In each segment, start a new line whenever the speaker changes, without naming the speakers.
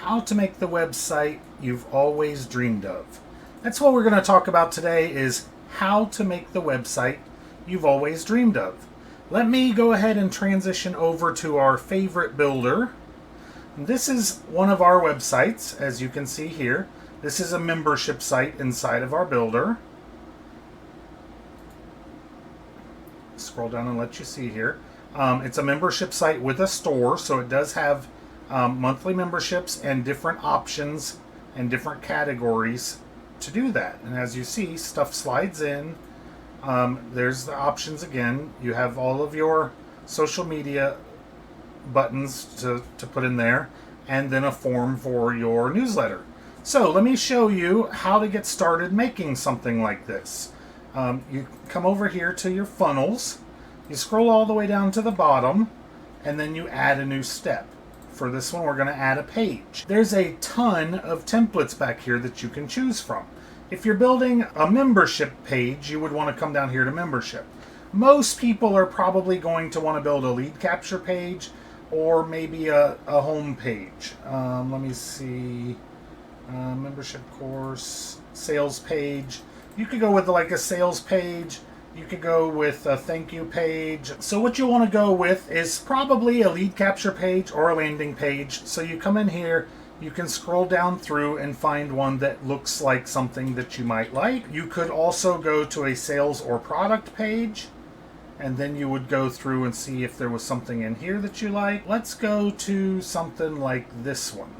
how to make the website you've always dreamed of. That's what we're going to talk about today, is how to make the website you've always dreamed of. Let me go ahead and transition over to our favorite builder. This is one of our websites, as you can see here. This is a membership site inside of our builder. Scroll down and let you see here. It's a membership site with a store, so it does have monthly memberships and different options and different categories to do that. And as you see, stuff slides in. There's the options again. You have all of your social media buttons to put in there, and then a form for your newsletter. So let me show you how to get started making something like this. You come over here to your funnels, you scroll all the way down to the bottom, and then you add a new step. For this one, we're going to add a page. There's a ton of templates back here that you can choose from. If you're building a membership page, you would want to come down here to membership. Most people are probably going to want to build a lead capture page or maybe a home page. Let me see. Membership course, sales page. You could go with like a sales page. You could go with a thank you page. So what you want to go with is probably a lead capture page or a landing page. So you come in here, you can scroll down through and find one that looks like something that you might like. You could also go to a sales or product page, and then you would go through and see if there was something in here that you like. Let's go to something like this one.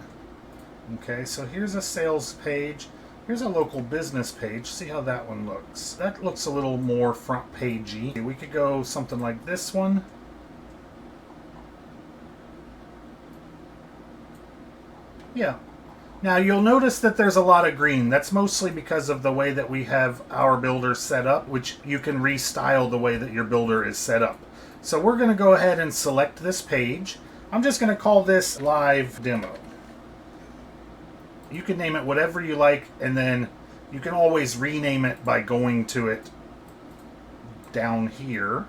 Okay, so here's a sales page. Here's a local business page. See how that one looks. That looks a little more front pagey. We could go something like this one. Yeah. Now you'll notice that there's a lot of green. That's mostly because of the way that we have our builder set up, which you can restyle the way that your builder is set up. So we're going to go ahead and select this page. I'm just going to call this Live Demo. You can name it whatever you like, and then you can always rename it by going to it down here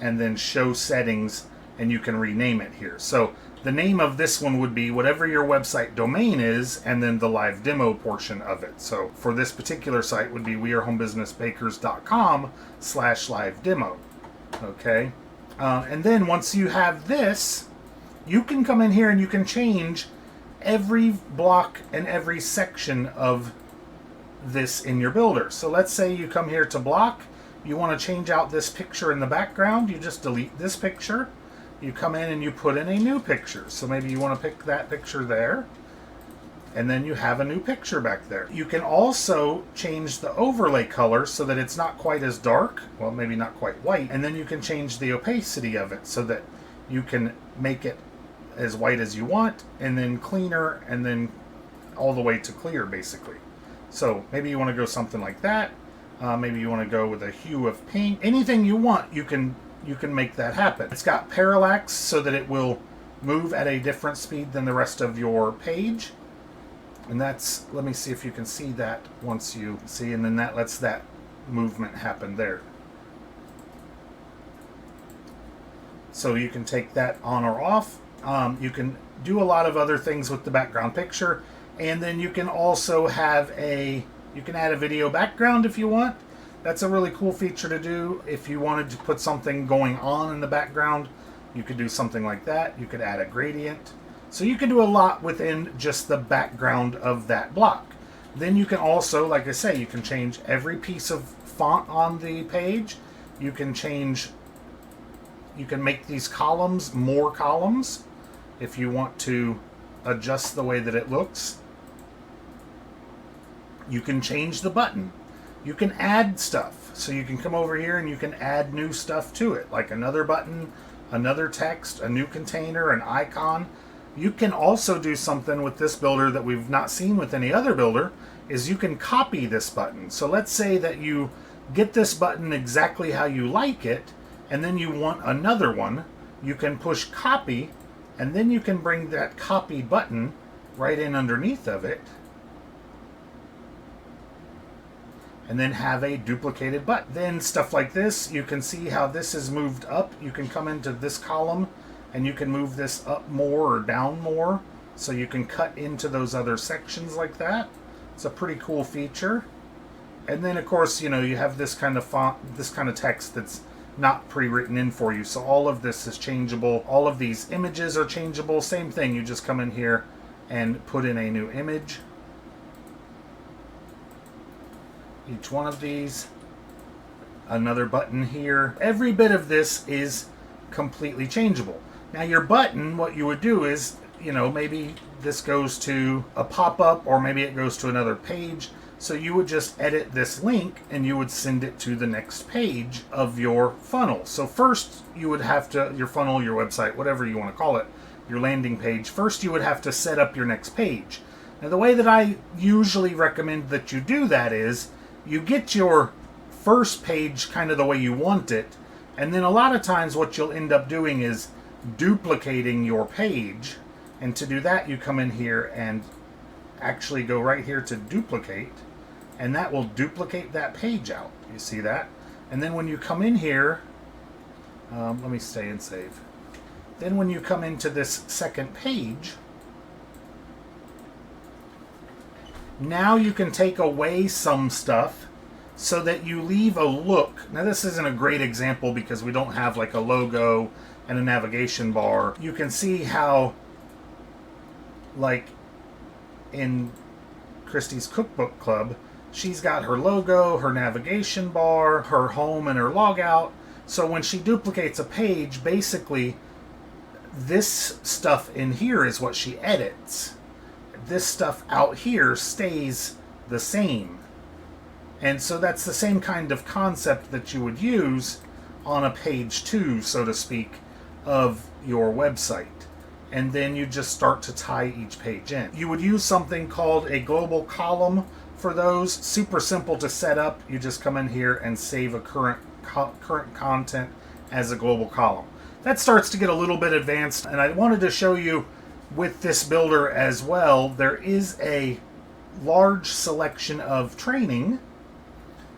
and then show settings, and you can rename it here. So the name of this one would be whatever your website domain is, and then the live demo portion of it. So for this particular site would be wearehomebusinessbakers.com/live demo. Okay. And then once you have this, you can come in here and you can change every block and every section of this in your builder. So let's say you come here to block, you want to change out this picture in the background, you just delete this picture, you come in and you put in a new picture. So maybe you want to pick that picture there, and then you have a new picture back there. You can also change the overlay color so that it's not quite as dark, well, maybe not quite white, and then you can change the opacity of it so that you can make it as white as you want, and then cleaner, and then all the way to clear, basically. So maybe you want to go something like that. Maybe you want to go with a hue of pink. Anything you want, you can make that happen. It's got parallax so that it will move at a different speed than the rest of your page. And that's, let me see if you can see that once you see, and then that lets that movement happen there. So you can take that on or off. You can do a lot of other things with the background picture, and then you can also have you can add a video background if you want. That's a really cool feature to do. If you wanted to put something going on in the background, you could do something like that. You could add a gradient. So you can do a lot within just the background of that block. Then you can also, like I say, you can change every piece of font on the page. You can make these columns more columns if you want to adjust the way that it looks. You can change the button. You can add stuff. So you can come over here and you can add new stuff to it, like another button, another text, a new container, an icon. You can also do something with this builder that we've not seen with any other builder, is you can copy this button. So let's say that you get this button exactly how you like it, and then you want another one. You can push copy, and then you can bring that copy button right in underneath of it, and then have a duplicated button. Then stuff like this, you can see how this is moved up. You can come into this column and you can move this up more or down more. so you can cut into those other sections like that. It's a pretty cool feature. And then of course, you have this kind of font, this kind of text that's not pre-written in for you. So all of this is changeable. All of these images are changeable. Same thing, you just come in here and put in a new image. Each one of these. Another button here. Every bit of this is completely changeable. Now your button, what you would do is, maybe this goes to a pop-up or maybe it goes to another page. So you would just edit this link and you would send it to the next page of your funnel. So first you would have to, your funnel, your website, whatever you want to call it, your landing page, first you would have to set up your next page. Now the way that I usually recommend that you do that is you get your first page kind of the way you want it, and then a lot of times what you'll end up doing is duplicating your page. And to do that, you come in here and actually go right here to duplicate, and that will duplicate that page out. You see that? And then when you come in here, let me stay and save. Then when you come into this second page, now you can take away some stuff so that you leave a look. Now this isn't a great example because we don't have like a logo and a navigation bar. You can see how, like in Kristi's Cookbook Club, she's got her logo, her navigation bar, her home, and her logout. So when she duplicates a page, basically this stuff in here is what she edits. This stuff out here stays the same. And so that's the same kind of concept that you would use on a page 2, so to speak, of your website. And then you just start to tie each page in. You would use something called a global column for those. Super simple to set up. You just come in here and save a current content as a global column. That starts to get a little bit advanced, and I wanted to show you with this builder as well, there is a large selection of training.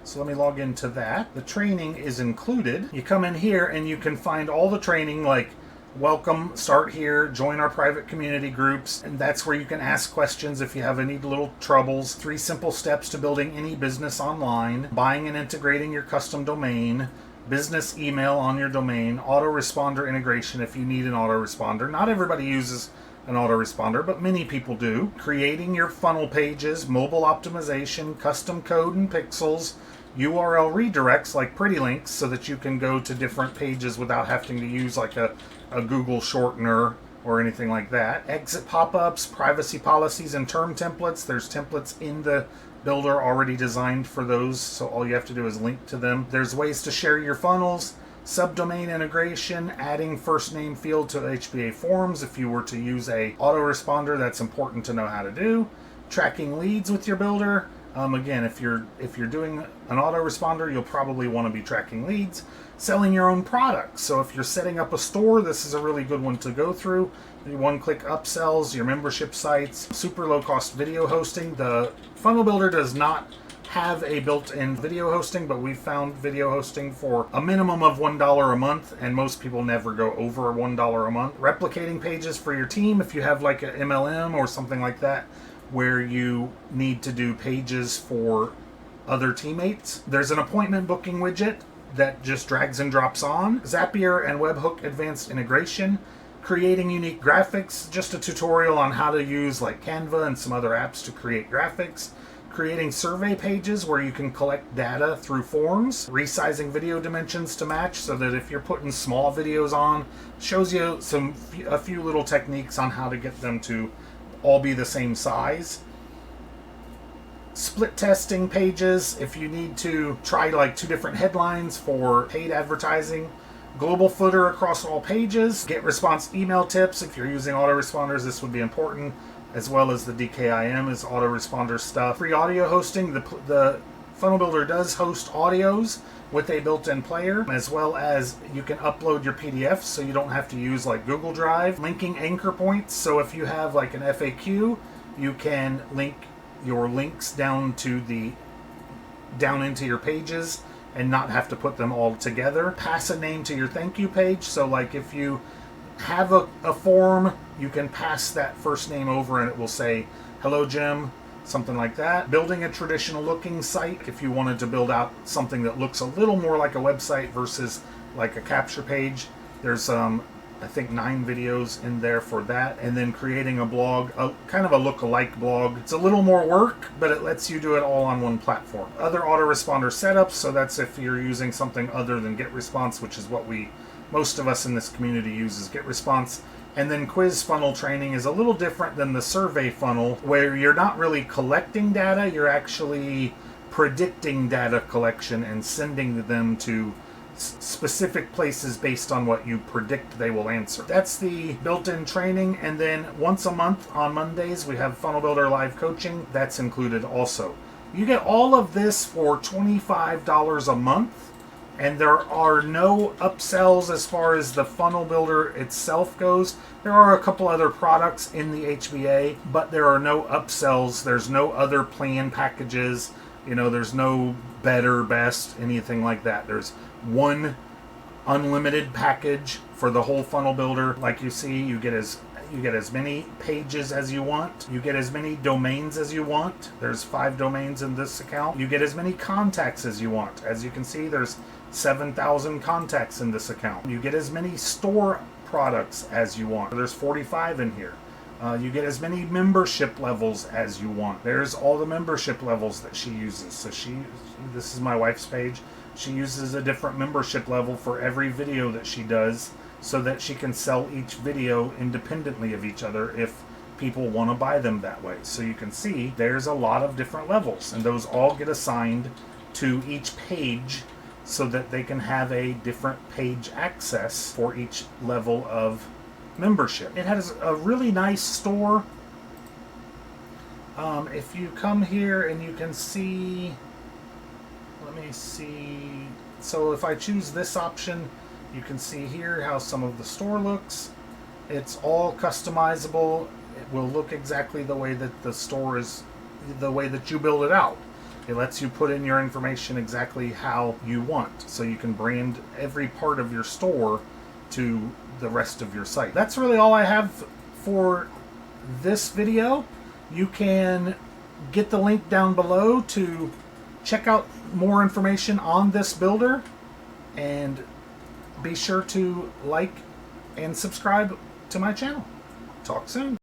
So let me log into that. The training is included. You come in here and you can find all the training like welcome, start here, join our private community groups, and that's where you can ask questions if you have any little troubles. 3 simple steps to building any business online, buying and integrating your custom domain, business email on your domain, autoresponder integration if you need an autoresponder. Not everybody uses an autoresponder, but many people do. Creating your funnel pages, mobile optimization, custom code and pixels, URL redirects like pretty links so that you can go to different pages without having to use like a Google shortener or anything like that. Exit pop-ups, privacy policies, and term templates. There's templates in the builder already designed for those, so all you have to do is link to them. There's ways to share your funnels, subdomain integration, adding first name field to HBA forms. If you were to use a autoresponder, that's important to know how to do. Tracking leads with your builder. Again, if you're doing an autoresponder, you'll probably want to be tracking leads. Selling your own products. So if you're setting up a store, this is a really good one to go through. One-click upsells, your membership sites, super low-cost video hosting. The funnel builder does not have a built-in video hosting, but we've found video hosting for a minimum of $1 a month, and most people never go over $1 a month. Replicating pages for your team if you have like an MLM or something like that, where you need to do pages for other teammates. There's an appointment booking widget that just drags and drops on. Zapier and webhook advanced integration. Creating unique graphics, just a tutorial on how to use like Canva and some other apps to create graphics. Creating survey pages where you can collect data through forms. Resizing video dimensions to match so that if you're putting small videos on, shows you a few little techniques on how to get them to all be the same size. Split testing pages if you need to try like 2 different headlines for paid advertising. Global footer across all pages. Get response email tips. If you're using autoresponders, this would be important, as well as the DKIM is autoresponder stuff. Free audio hosting. The funnel builder does host audios with a built-in player, as well as you can upload your PDFs so you don't have to use like Google Drive. Linking anchor points. So if you have like an FAQ, you can link your links down into your pages and not have to put them all together. Pass a name to your thank you page. So like if you have a form, you can pass that first name over and it will say, hello Jim, something like that. Building a traditional looking site, if you wanted to build out something that looks a little more like a website versus like a capture page, there's I think 9 videos in there for that. And then creating a blog, kind of a look-alike blog. It's a little more work, but it lets you do it all on one platform. Other autoresponder setups, so that's if you're using something other than GetResponse, which is what most of us in this community use is GetResponse. And then quiz funnel training is a little different than the survey funnel, where you're not really collecting data, you're actually predicting data collection and sending them to specific places based on what you predict they will answer. That's the built-in training. And then once a month on Mondays we have Funnel Builder live coaching. That's included also. You get all of this for $25 a month, and there are no upsells as far as the Funnel Builder itself goes. There are a couple other products in the HBA, but there are no upsells. There's no other plan packages. There's no better, best, anything like that. There's one unlimited package for the whole Funnel Builder. Like you see, you get as many pages as you want. You get as many domains as you want. There's 5 domains in this account. You get as many contacts as you want. As you can see, there's 7,000 contacts in this account. You get as many store products as you want. There's 45 in here. You get as many membership levels as you want. There's all the membership levels that she uses. So this is my wife's page. She uses a different membership level for every video that she does, so that she can sell each video independently of each other if people want to buy them that way. So you can see there's a lot of different levels, and those all get assigned to each page so that they can have a different page access for each level of membership. It has a really nice store. If you come here and you can see, let me see. So if I choose this option, you can see here how some of the store looks. It's all customizable. It will look exactly the way that the store is, the way that you build it out. It lets you put in your information exactly how you want. So you can brand every part of your store to the rest of your site. That's really all I have for this video. You can get the link down below to check out more information on this builder, and be sure to like and subscribe to my channel. Talk soon.